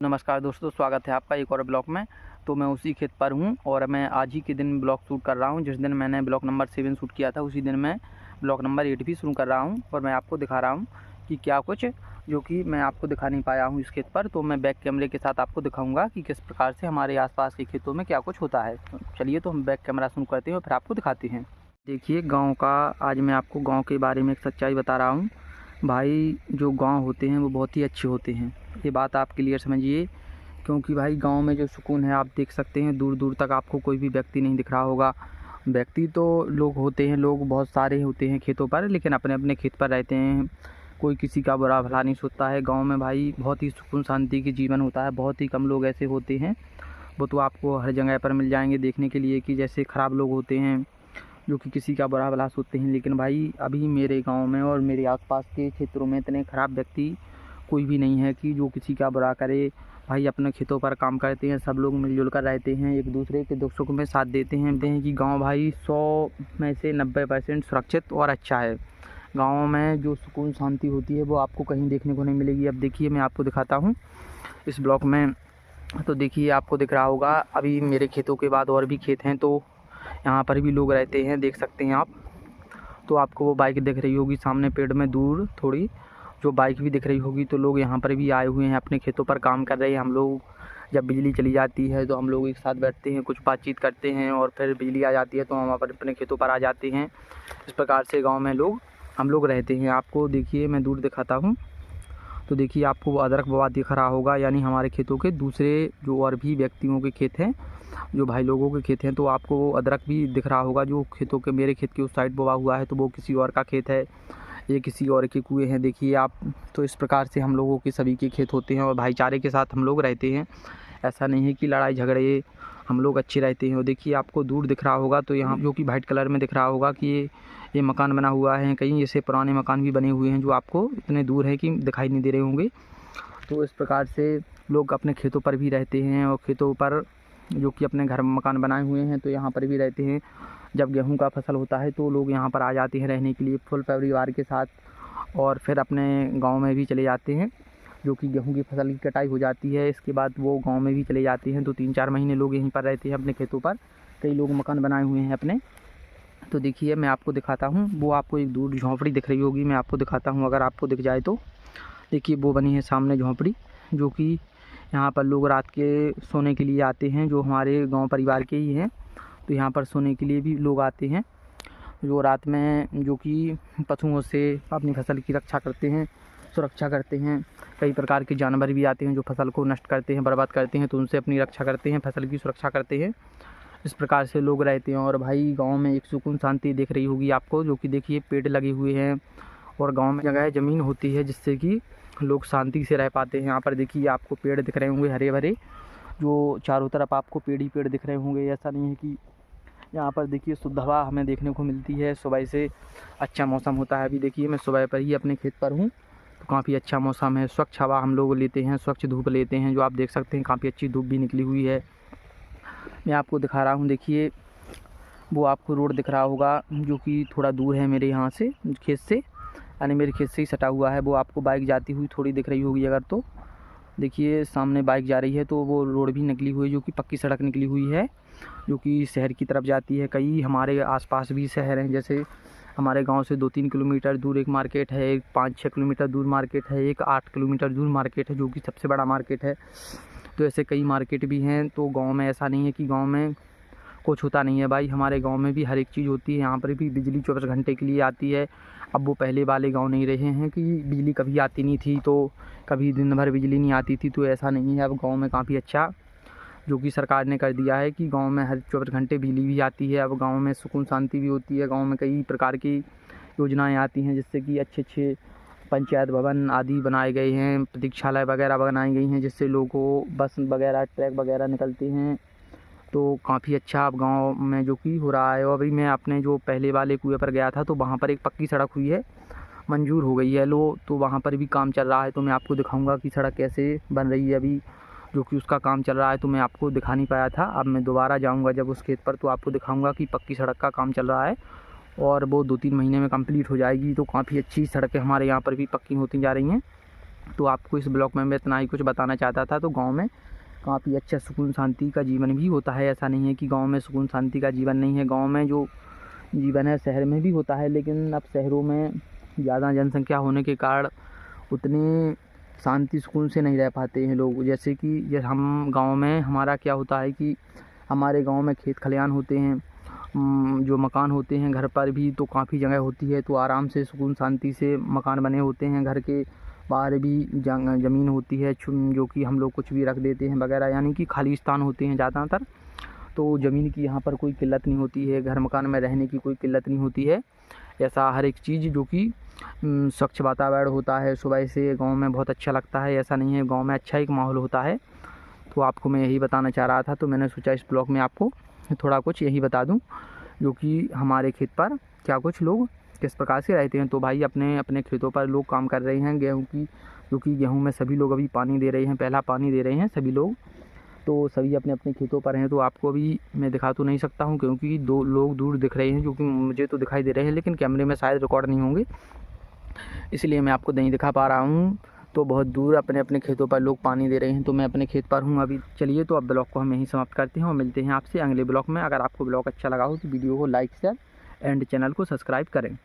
नमस्कार दोस्तों, स्वागत है आपका एक और ब्लॉग में। तो मैं उसी खेत पर हूँ और मैं आज ही के दिन ब्लॉग शूट कर रहा हूँ। जिस दिन मैंने ब्लॉग नंबर 7 शूट किया था उसी दिन मैं ब्लॉग नंबर 8 भी शुरू कर रहा हूँ और मैं आपको दिखा रहा हूँ कि क्या कुछ जो कि मैं आपको दिखा नहीं पाया हूँ इस खेत पर। तो मैं बैक कैमरे के साथ आपको दिखाऊँगा कि किस प्रकार से हमारे आसपास के खेतों में क्या कुछ होता है। तो चलिए तो हम बैक कैमरा शुरू करते हैं और फिर आपको दिखाते हैं। देखिए गाँव का, आज मैं आपको गाँव के बारे में एक सच्चाई बता रहा हूँ। भाई जो गाँव होते हैं वो बहुत ही अच्छे होते हैं, ये बात आप क्लियर समझिए। क्योंकि भाई गांव में जो सुकून है आप देख सकते हैं, दूर दूर तक आपको कोई भी व्यक्ति नहीं दिख रहा होगा। व्यक्ति तो लोग होते हैं, लोग बहुत सारे होते हैं खेतों पर, लेकिन अपने अपने खेत पर रहते हैं। कोई किसी का बुरा भला नहीं सोचता है। गांव में भाई बहुत ही सुकून शांति की जीवन होता है। बहुत ही कम लोग ऐसे होते हैं, वो तो आपको हर जगह पर मिल जाएंगे देखने के लिए कि जैसे ख़राब लोग होते हैं जो कि किसी का बुरा भला सोचते हैं। लेकिन भाई अभी मेरे गाँव में और मेरे आसपास के क्षेत्रों में इतने ख़राब व्यक्ति कोई भी नहीं है कि जो किसी का बुरा करे। भाई अपने खेतों पर काम करते हैं, सब लोग मिलजुल कर रहते हैं, एक दूसरे के दुख सुख में साथ देते हैं। देखते हैं कि गांव भाई 100 में से 90% सुरक्षित और अच्छा है। गांव में जो सुकून शांति होती है वो आपको कहीं देखने को नहीं मिलेगी। अब देखिए मैं आपको दिखाता हूँ इस ब्लॉक में। तो देखिए आपको दिख रहा होगा, अभी मेरे खेतों के बाद और भी खेत हैं, तो यहाँ पर भी लोग रहते हैं, देख सकते हैं आप। तो आपको वो बाइक दिख रही होगी सामने पेड़ में दूर थोड़ी, जो बाइक भी दिख रही होगी। तो लोग यहाँ पर भी आए हुए हैं, अपने खेतों पर काम कर रहे हैं। हम लोग जब बिजली चली जाती है तो हम लोग एक साथ बैठते हैं, कुछ बातचीत करते हैं और फिर बिजली आ जाती है तो हम अपने खेतों पर आ जाते हैं। इस प्रकार से गांव में हम लोग रहते हैं। आपको देखिए मैं दूर दिखाता हूँ, तो देखिए आपको वो अदरक बवा दिख रहा होगा, यानी हमारे खेतों के दूसरे जो और भी व्यक्तियों के खेत हैं, जो भाई लोगों के खेत हैं, तो आपको वो अदरक भी दिख रहा होगा जो खेतों के मेरे खेत के उस साइड बोआ हुआ है, तो वो किसी और का खेत है, ये किसी और के कुएँ हैं, देखिए आप। तो इस प्रकार से हम लोगों के सभी के खेत होते हैं और भाईचारे के साथ हम लोग रहते हैं। ऐसा नहीं है कि लड़ाई झगड़े, हम लोग अच्छे रहते हैं। और देखिए आपको दूर दिख रहा होगा, तो यहाँ जो कि वाइट कलर में दिख रहा होगा कि ये मकान बना हुआ है। कहीं ऐसे पुराने मकान भी बने हुए हैं जो आपको इतने दूर है कि दिखाई नहीं दे रहे होंगे। तो इस प्रकार से लोग अपने खेतों पर भी रहते हैं और खेतों पर जो कि अपने घर मकान बनाए हुए हैं तो यहाँ पर भी रहते हैं। जब गेहूं का फसल होता है तो लोग यहाँ पर आ जाते हैं रहने के लिए फुल परिवार के साथ, और फिर अपने गांव में भी चले जाते हैं। जो कि गेहूं की फसल की कटाई हो जाती है, इसके बाद वो गांव में भी चले जाते हैं। तो 3-4 महीने लोग यहीं पर रहते हैं अपने खेतों पर। कई लोग मकान बनाए हुए हैं अपने। तो देखिए मैं आपको दिखाता हूँ, वो आपको एक दूर झोंपड़ी दिख रही होगी, मैं आपको दिखाता हूँ अगर आपको दिख जाए तो। देखिए वो बनी है सामने झोंपड़ी, जो कि यहाँ पर लोग रात के सोने के लिए आते हैं, जो हमारे गांव परिवार के ही हैं। तो यहाँ पर सोने के लिए भी लोग आते हैं, जो रात में जो कि पशुओं से अपनी फसल की रक्षा करते हैं, सुरक्षा करते हैं। कई प्रकार के जानवर भी आते हैं जो फसल को नष्ट करते हैं, बर्बाद करते हैं, तो उनसे अपनी रक्षा करते हैं, फसल की सुरक्षा करते हैं। इस प्रकार से लोग रहते हैं। और भाई गांव में एक सुकून शांति दिख रही होगी आपको, जो कि देखिए पेड़ लगे हुए हैं और गांव में जगह ज़मीन होती है जिससे कि लोग शांति से रह पाते हैं। यहाँ पर देखिए आपको पेड़ दिख रहे होंगे हरे भरे, जो चारों तरफ आपको पेड़ ही पेड़ दिख रहे होंगे। ऐसा नहीं है कि यहाँ पर देखिए शुद्ध हवा हमें देखने को मिलती है, सुबह से अच्छा मौसम होता है। अभी देखिए मैं सुबह पर ही अपने खेत पर हूँ, तो काफ़ी अच्छा मौसम है, स्वच्छ हवा हम लोग लेते हैं, स्वच्छ धूप लेते हैं, जो आप देख सकते हैं काफ़ी अच्छी धूप भी निकली हुई है। मैं आपको दिखा रहा हूँ, देखिए वो आपको रोड दिख रहा होगा जो कि थोड़ा दूर है मेरे यहाँ से, खेत से, यानी मेरे खेत से ही सटा हुआ है। वो आपको बाइक जाती हुई थोड़ी दिख रही होगी अगर, तो देखिए सामने बाइक जा रही है, तो वो रोड भी निकली हुई है जो कि पक्की सड़क निकली हुई है, जो कि शहर की तरफ जाती है। कई हमारे आसपास भी शहर हैं, जैसे हमारे गांव से 2-3 किलोमीटर दूर एक मार्केट है, एक 5-6 किलोमीटर दूर मार्केट है, एक 8 किलोमीटर दूर मार्केट है जो कि सबसे बड़ा मार्केट है। तो ऐसे कई मार्केट भी हैं। तो गांव में ऐसा नहीं है कि गांव में कुछ होता नहीं है भाई, हमारे गांव में भी हर एक चीज़ होती है। यहाँ पर भी बिजली 24 घंटे के लिए आती है। अब वो पहले वाले गांव नहीं रहे हैं कि बिजली कभी आती नहीं थी, तो कभी दिन भर बिजली नहीं आती थी, तो ऐसा नहीं है। अब गांव में काफ़ी अच्छा जो कि सरकार ने कर दिया है कि गांव में हर 24 घंटे बिजली भी आती है। अब गांव में सुकून शांति भी होती है। गांव में कई प्रकार की योजनाएं आती हैं, जिससे कि अच्छे अच्छे पंचायत भवन आदि बनाए गए हैं, प्रतीक्षालय वगैरह बनाई गई हैं, जिससे लोगों को बस वगैरह ट्रैक वगैरह निकलते हैं। तो काफ़ी अच्छा अब गांव में जो कि हो रहा है। और अभी मैं अपने जो पहले वाले कुएं पर गया था, तो वहाँ पर एक पक्की सड़क हुई है, मंजूर हो गई है तो वहाँ पर भी काम चल रहा है। तो मैं आपको दिखाऊंगा कि सड़क कैसे बन रही है अभी, जो कि उसका काम चल रहा है। तो मैं आपको दिखा नहीं पाया था, अब मैं दोबारा जाऊँगा जब उस खेत पर, तो आपको दिखाऊँगा कि पक्की सड़क का काम चल रहा है और वो 2-3 महीने में कंप्लीट हो जाएगी। तो काफ़ी अच्छी सड़कें हमारे यहाँ पर भी पक्की होती जा रही हैं। तो आपको इस ब्लॉग में मैं इतना ही कुछ बताना चाहता था। तो गाँव में काफ़ी अच्छा सुकून शांति का जीवन भी होता है, ऐसा नहीं है कि गाँव में सुकून शांति का जीवन नहीं है। गाँव में जो जीवन है शहर में भी होता है, लेकिन अब शहरों में ज़्यादा जनसंख्या होने के कारण उतनी शांति सुकून से नहीं रह पाते हैं लोग। जैसे कि हम गांव में हमारा क्या होता है कि हमारे गांव में खेत खलिहान होते हैं, जो मकान होते हैं घर पर भी तो काफ़ी जगह होती है, तो आराम से सुकून शांति से मकान बने होते हैं। घर के बाहर भी ज़मीन होती है जो कि हम लोग कुछ भी रख देते हैं वगैरह, यानी कि खाली स्थान होते हैं ज़्यादातर। तो ज़मीन की यहाँ पर कोई किल्लत नहीं होती है, घर मकान में रहने की कोई किल्लत नहीं होती है। ऐसा हर एक चीज़ जो कि स्वच्छ वातावरण होता है, सुबह से गांव में बहुत अच्छा लगता है। ऐसा नहीं है, गांव में अच्छा एक माहौल होता है। तो आपको मैं यही बताना चाह रहा था, तो मैंने सोचा इस ब्लॉग में आपको थोड़ा कुछ यही बता दूं, जो कि हमारे खेत पर क्या कुछ लोग किस प्रकार से रहते हैं। तो भाई अपने अपने खेतों पर लोग काम कर रहे हैं गेहूँ की, जो कि गेहूँ में सभी लोग अभी पानी दे रहे हैं, पहला पानी दे रहे हैं सभी लोग। तो सभी अपने अपने खेतों पर हैं। तो आपको अभी मैं दिखा तो नहीं सकता हूँ, क्योंकि 2 लोग दूर दिख रहे हैं, जो कि मुझे तो दिखाई दे रहे हैं, लेकिन कैमरे में शायद रिकॉर्ड नहीं होंगे, इसलिए मैं आपको नहीं दिखा पा रहा हूँ। तो बहुत दूर अपने अपने खेतों पर लोग पानी दे रहे हैं, तो मैं अपने खेत पर हूँ अभी। चलिए, तो अब ब्लॉग को हम यहीं समाप्त करते हैं और मिलते हैं आपसे अगले ब्लॉग में। अगर आपको ब्लॉग अच्छा लगा हो तो वीडियो को लाइक शेयर एंड चैनल को सब्सक्राइब करें।